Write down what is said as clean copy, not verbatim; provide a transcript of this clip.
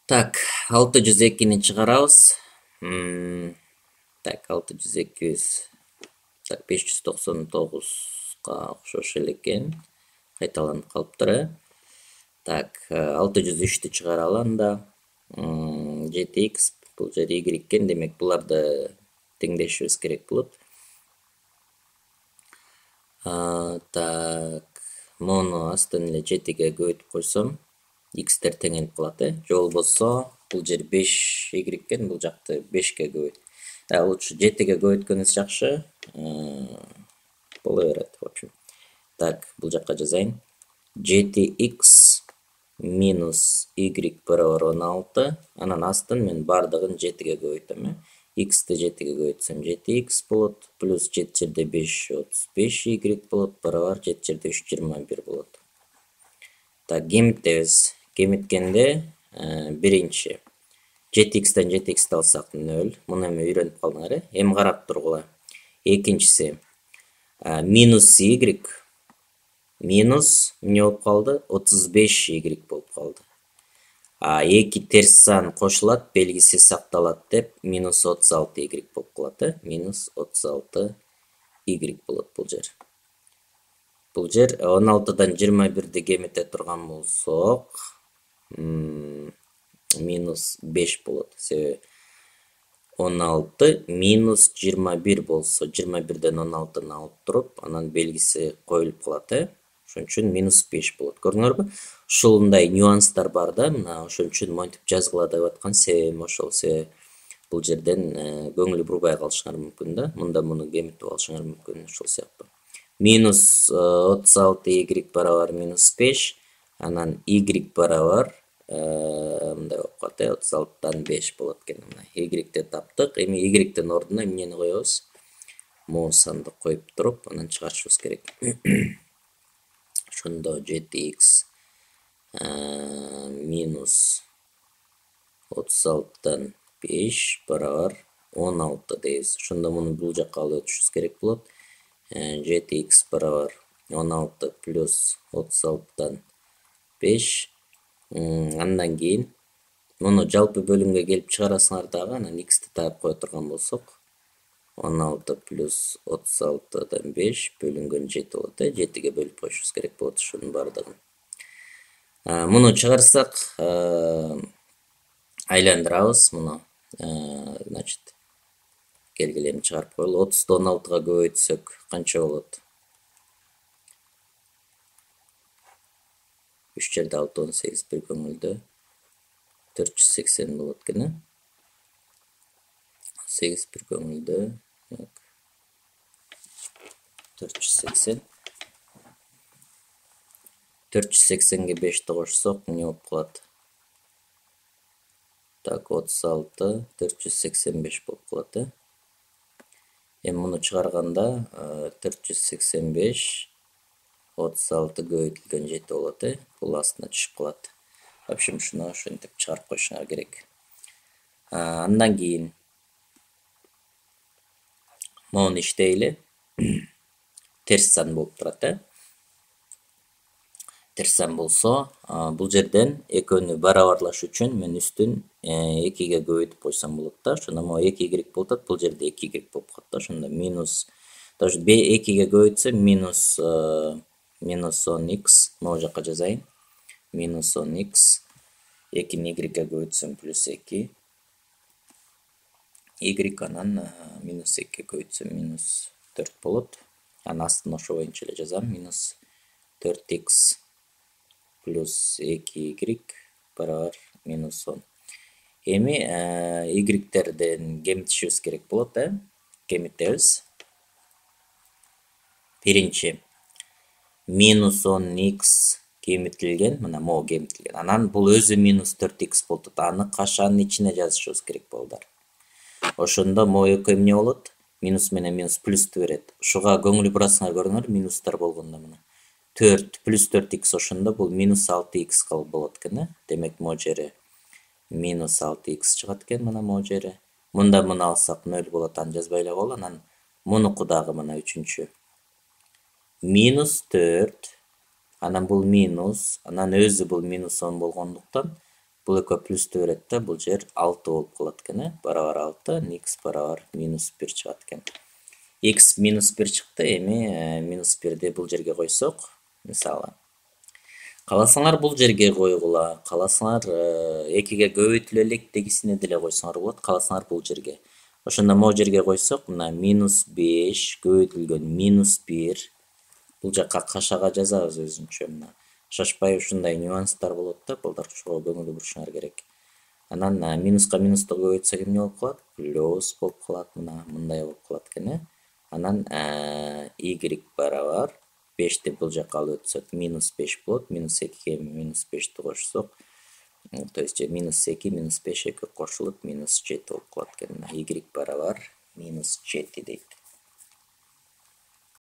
Так, 602-ни чыгарабыз. Так, 602 так 599га окшош элекен. Кайталанып калыптыр, э. Так, 603-тү чыгаралы анда. 7x бул жер y экен, демек буларды теңдешибиз керек болот. Так, мону астын эле 7ге көбөйтүп койсом, x'тер теңелип калат, э. Же болбосо бул жер 5y экен, бул жакты 5ке көбөйт. Лучше 7ге көбөйткөнүбүз жакшы. Боло берет, в общем. Так, бул жакка жазайын. 7x минус y барабар 16. Анан астын мен бардыгын 7ге көбөйтөм, э. X'ти 7ге көбөйтсөм 7x болот, плюс 7 жерде 5 35y болот, барабар 7 жерде 3 21 болот. Так, кемитебиз. Кемиткенде биринчи 7x'тен 7x'ти алсак 0. Муну эми үйрөнүп калдыңар, э. Эми карап тургула. Экинчиси минус y минус эмне болуп калды? 35y болуп калды. 2 терс сан кошулат, белгиси сакталат деп минус 36y болуп калат, э. Минус 36y болот бул жер. Бул жер 16дан 21ди кемите турган болсок, минус 5 болот. Себеби 16 минус 21 болсо, 21ден 16-ны алып туруп, анан белгиси коюлуп калат, э. Ошон үчүн минус 5 болот. Көрдүңөрбү? Ушундай нюанстар бар да, мына ошон үчүн монтип жазгыла деп аткан себебим ошол. Себеби бул жерден көңүл бурбай калышыңар мүмкүн да. Мында муну кемитип алышыңар мүмкүн, ошол сыяктуу. Минус 36y барабар минус 5, анан y барабар мындай болуп калат, 36дан 5 болот экен. Мына y-ти таптык. Эми y-тин ордуна эмнени коебуз? Могу санды коюп туруп, анан чыгарышыбыз керек. Ошондо 7x минус 36дан 5 барабар 16 дейбиз. Ошондо муну бул жакка алып өтүшүбүз керек болот. 7x барабар 16 плюс 36дан 5. Андан кийин муну жалпы бөлүмгө келип чыгарасыңар дагы, анан x'ти таап кое турган болсок, 16 плюс 36дан 5 бөлүнгөн 7 болот, э. 7ге бөлүп коюшубуз керек болот ушунун бардыгын. Муну чыгарсак, айландырабыз муну. Значит, келгиле эми чыгарып коелу. 30ду 16га көбөйтсөк канча болот? 3 жерде 6 18 бир көңүлдө 480 болот экен, э. 8 бир көңүлдө 480. 480ге 5ти кошсок эмне болуп калат? Так, 36 485 болуп калат, э. Эми муну чыгарганда 485 36 көбөйтүлгөн 7 болот, э. Бул астына түшүп калат. В общем, ушуну ошентип чыгарып коюшуңар керек. Андан кийин моуну иштейли. Терс сан болуп турат, э. Терс сан болсо, бул жерден экөөнү барабарлаш үчүн мен үстүн 2ге көбөйтүп койсом болот да. Ошондо могу 2y болуп атат, бул жерде 2y болуп калат да. Ошондо минус, даже 2ге көбөйтсөм минус 10x, могу жакка жазайын. Минус 10x, 2-ни y-ге көбөйтсөм плюс 2. Y анан минус 2ге көбөйтсөм минус 4 болот. Анан астын ошо боюнча эле жазам. Минус 4x плюс 2y барабар минус 10. Эми y-терден кемитишибиз керек болот, э. Кемитебиз. Биринчи минус 10x кемитилген, мына могу кемитилген. Анан бул өзү минус 4x болуп атат. Аны кашанын ичине жазышыбыз керек балдар. Ошондо могу экөө эмне болот? Минус менен минус плюсту берет. Ушуга көңүл бурасыңар, көрүңөр, минустар болгондо мына. 4 плюс 4x ошондо бул минус 6x болот экен, э. Демек могу жери минус 6x чыгат экен, мына могу жери. Мында муну алсак 0 болот, аны жазбай эле коелу. Анан мунуку дагы мына үчүнчү. Минус 4, анан бул минус, анан өзү бул минус 10 болгондуктан Бұл екі плюсті береді да, бұл жер 6 болып қалады екен, барабар 6, x барабар минус 1 шығады екен. X минус 1 шықты, эми минус 1-ді бұл жерге қойсақ, мысалы. Қаласаңар бұл жерге қойғыла, қаласаңар 2-ге көбейтілелік дегісіне деле қойсаңар болады, қаласаңар бұл жерге. Ошонда мына жерге қойсақ, мына минус 5 көбейтілген минус 1. Бұл жаққа қашаға жазабыз өзүнчө мына. Шашпай ушундай нюанстар болот да, балдар ушуга көңүл бурушуңар керек. Анан минуска минусту көбөйтсөк эмне болуп калат? Плюс болуп калат, мындай болуп калат экен. Анан y барабар 5-ти бул жакка алып өтсөк минус 5 болот, минус 2-ге минус 5-ти кошсок, то есть минус 2 минус 5 2 кошулуп минус 7 болуп калат экен. Y барабар минус 7 дейт.